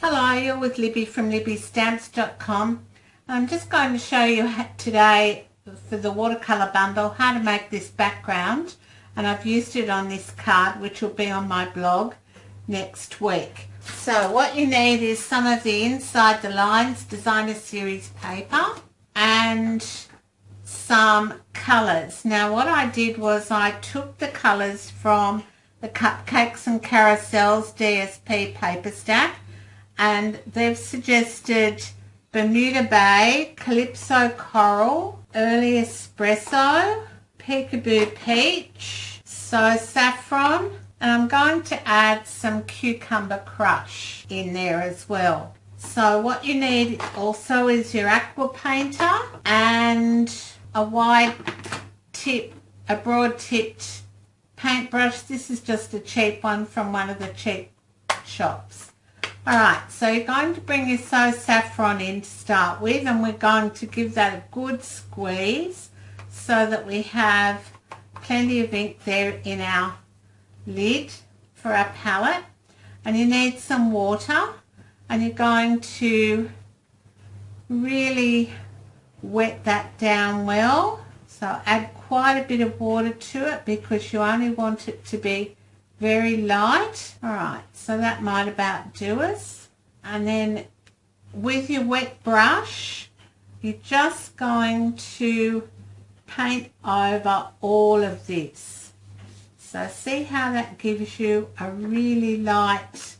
Hello, you're with Libby from libbystamps.com. I'm just going to show you today for the watercolour bundle how to make this background, and I've used it on this card which will be on my blog next week. So what you need is some of the Inside the Lines Designer Series paper and some colours. Now what I did was I took the colours from the Cupcakes and Carousels DSP paper stack, and they've suggested Bermuda Bay, Calypso Coral, Early Espresso, Peekaboo Peach, So Saffron, and I'm going to add some Cucumber Crush in there as well. So what you need also is your Aqua painter and a wide tip, a broad tipped paintbrush. This is just a cheap one from one of the cheap shops. Alright, so you're going to bring your So Saffron in to start with, and we're going to give that a good squeeze so that we have plenty of ink there in our lid for our palette. And you need some water, and you're going to really wet that down well. So add quite a bit of water to it because you only want it to be very light. Alright, so that might about do us. And then with your wet brush, you're just going to paint over all of this. So see how that gives you a really light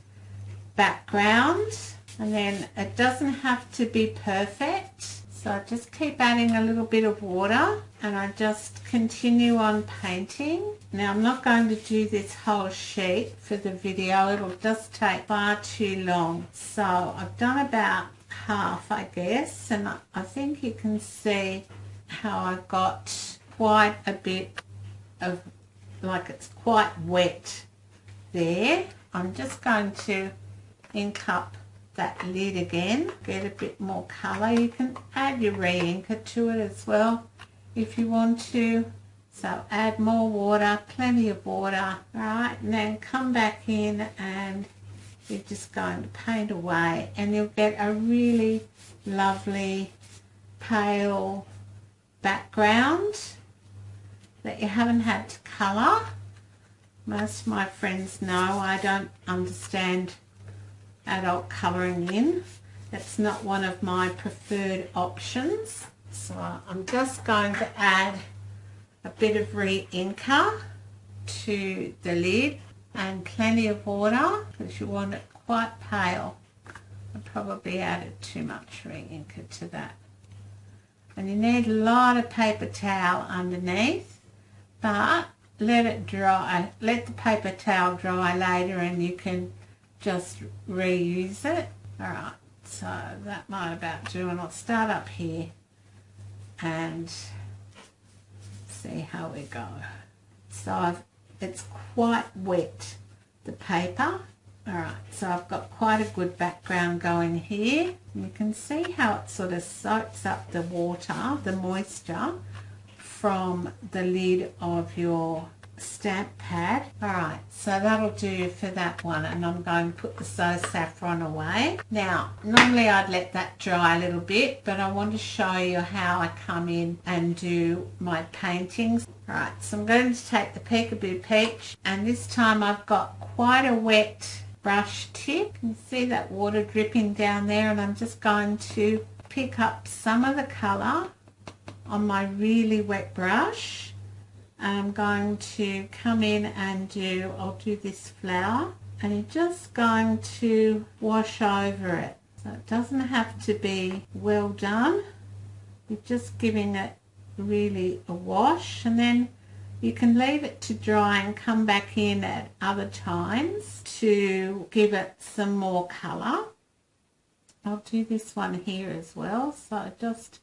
background, and then it doesn't have to be perfect. So I just keep adding a little bit of water and I just continue on painting. Now I'm not going to do this whole sheet for the video, it'll just take far too long. So I've done about half, I guess, and I think you can see how I've got quite a bit of, like it's quite wet there. I'm just going to ink up that lid again, get a bit more colour. You can add your re-inker to it as well if you want to. So add more water, plenty of water, alright, and then come back in and you're just going to paint away, and you'll get a really lovely pale background that you haven't had to colour. Most of my friends know I don't understand adult colouring in. That's not one of my preferred options. So I'm just going to add a bit of re-inker to the lid and plenty of water because you want it quite pale. I probably added too much re-inker to that. And you need a lot of paper towel underneath, but let it dry. Let the paper towel dry later and you can just reuse it. Alright, so that might about do, and I'll start up here and see how we go. So it's quite wet, the paper. Alright, so I've got quite a good background going here. You can see how it sort of soaks up the water, the moisture from the lid of your stamp pad. Alright, so that'll do for that one, and I'm going to put the So Saffron away. Now normally I'd let that dry a little bit, but I want to show you how I come in and do my paintings. Alright, so I'm going to take the Peekaboo Peach, and this time I've got quite a wet brush tip. You can see that water dripping down there, and I'm just going to pick up some of the colour on my really wet brush. I'm going to come in and I'll do this flower, and you're just going to wash over it. So it doesn't have to be well done. You're just giving it really a wash, and then you can leave it to dry and come back in at other times to give it some more colour. I'll do this one here as well, so just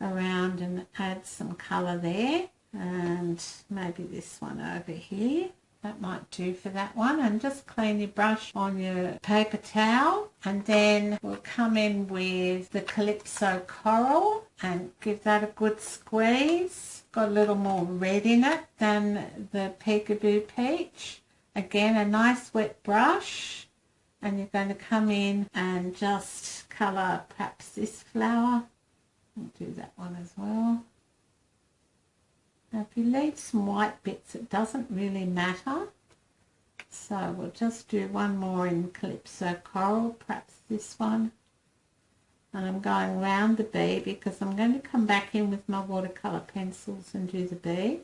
around and add some colour there. And maybe this one over here, that might do for that one. And just clean your brush on your paper towel, and then we'll come in with the Calypso Coral and give that a good squeeze. Got a little more red in it than the Peekaboo Peach. Again, a nice wet brush, and you're going to come in and just colour perhaps this flower. I'll do that one as well. Now if you leave some white bits, it doesn't really matter. So we'll just do one more in Calypso Coral, perhaps this one. And I'm going round the bee because I'm going to come back in with my watercolour pencils and do the bee.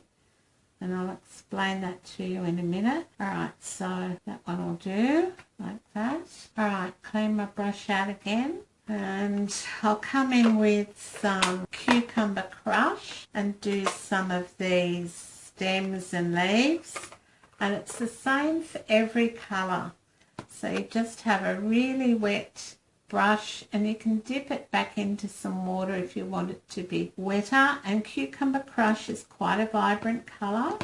And I'll explain that to you in a minute. Alright, so that one will do, like that. Alright, clean my brush out again. And I'll come in with some Cucumber Crush and do some of these stems and leaves. And it's the same for every colour. So you just have a really wet brush and you can dip it back into some water if you want it to be wetter. And Cucumber Crush is quite a vibrant colour,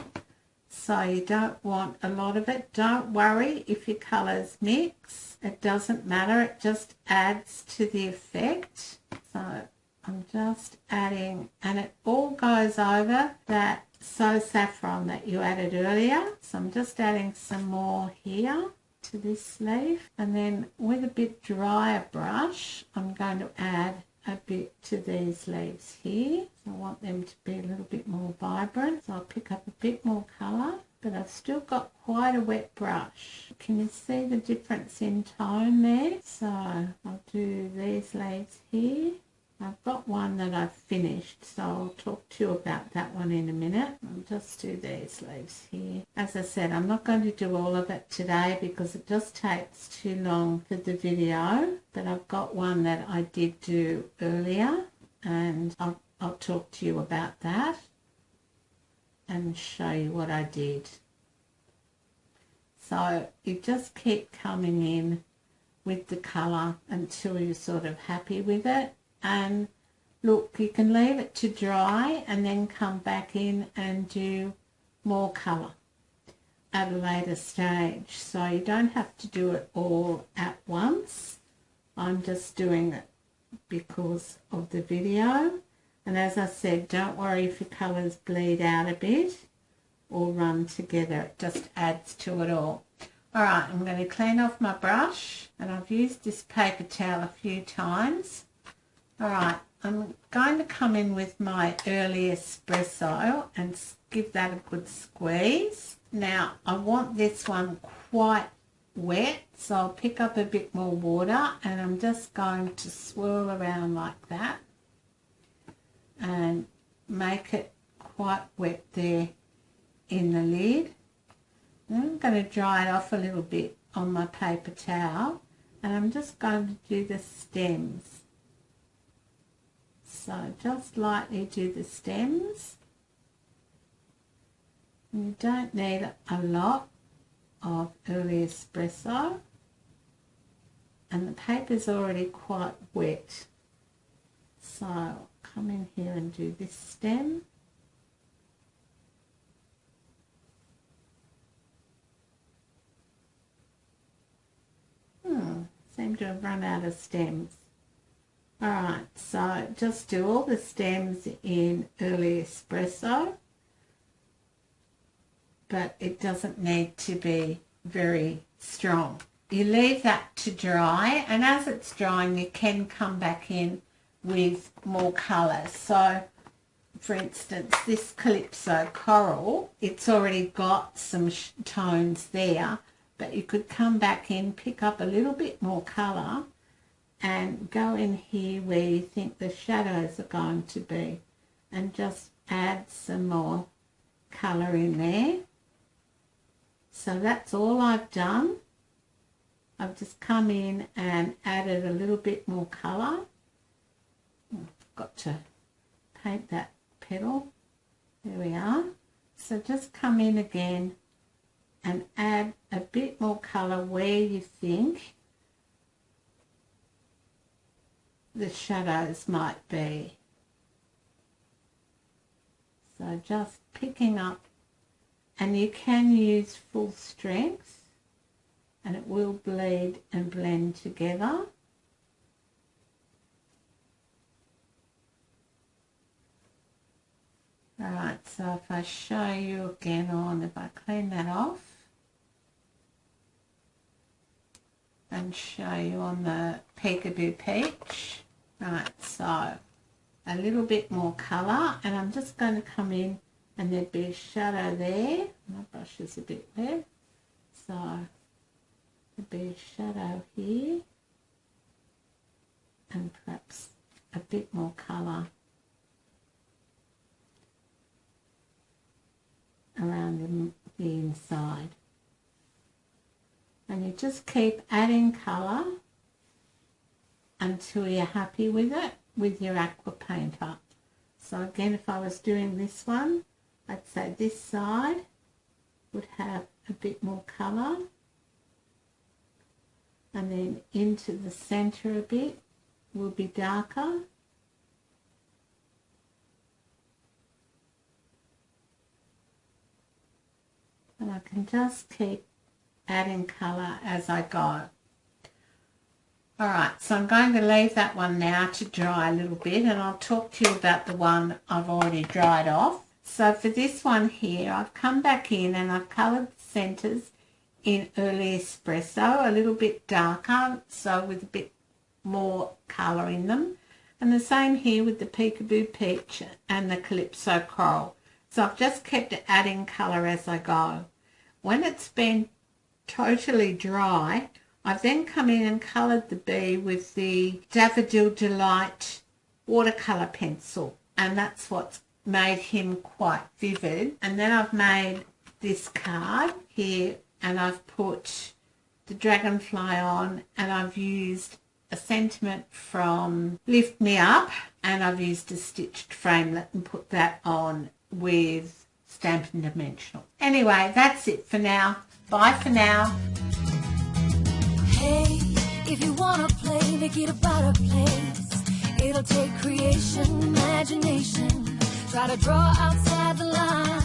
so you don't want a lot of it. Don't worry if your colours mix, it doesn't matter, it just adds to the effect. So I'm just adding, and it all goes over that So Saffron that you added earlier. So I'm just adding some more here to this leaf, and then with a bit drier brush I'm going to add a bit to these leaves here. So I want them to be a little bit more vibrant, so I'll pick up a bit more colour, but I've still got quite a wet brush. Can you see the difference in tone there? So I'll do these leaves here. I've got one that I've finished, so I'll talk to you about that one in a minute. I'll just do these leaves here. As I said, I'm not going to do all of it today because it just takes too long for the video, but I've got one that I did do earlier, and I'll talk to you about that and show you what I did. So you just keep coming in with the colour until you're sort of happy with it. And look, you can leave it to dry and then come back in and do more colour at a later stage. So you don't have to do it all at once. I'm just doing it because of the video. And as I said, don't worry if your colours bleed out a bit or run together. It just adds to it all. Alright, I'm going to clean off my brush, and I've used this paper towel a few times. Alright, I'm going to come in with my early espresso and give that a good squeeze. Now, I want this one quite wet, so I'll pick up a bit more water and I'm just going to swirl around like that and make it quite wet there in the lid. Then I'm going to dry it off a little bit on my paper towel, and I'm just going to do the stems. So just lightly do the stems. And you don't need a lot of early espresso, and the paper's already quite wet. So I'll come in here and do this stem. Seem to have run out of stems. Alright, so just do all the stems in early espresso, but it doesn't need to be very strong. You leave that to dry, and as it's drying you can come back in with more colour. So for instance, this Calypso Coral, it's already got some tones there, but you could come back in, pick up a little bit more colour and go in here where you think the shadows are going to be and just add some more colour in there. So that's all I've done. I've just come in and added a little bit more colour. I've got to paint that petal. There we are. So just come in again and add a bit more colour where you think the shadows might be. So just picking up, and you can use full strength and it will bleed and blend together. Alright, so if I show you again on, if I clean that off. and show you on the Peekaboo Peach. Right, so a little bit more colour, and I'm just going to come in and there'd be a shadow there. My brush is a bit wet, so there'd be a shadow here and perhaps a bit more colour around the inside. And you just keep adding colour until you're happy with it with your aqua painter. So again, if I was doing this one, I'd say this side would have a bit more colour, and then into the centre a bit will be darker. And I can just keep adding colour as I go. Alright, so I'm going to leave that one now to dry a little bit, and I'll talk to you about the one I've already dried off. So for this one here, I've come back in and I've coloured the centres in Early Espresso, a little bit darker, so with a bit more colour in them. And the same here with the Peekaboo Peach and the Calypso Coral. So I've just kept adding colour as I go. When it's been totally dry, I've then come in and coloured the bee with the Daffodil Delight watercolour pencil, and that's what's made him quite vivid. And then I've made this card here, and I've put the dragonfly on, and I've used a sentiment from Lift Me Up, and I've used a stitched framelit and put that on with Stampin' Dimensional. Anyway, that's it for now. Bye for now. Hey, if you wanna play, make it a better place. It'll take creation, imagination. Try to draw outside the line.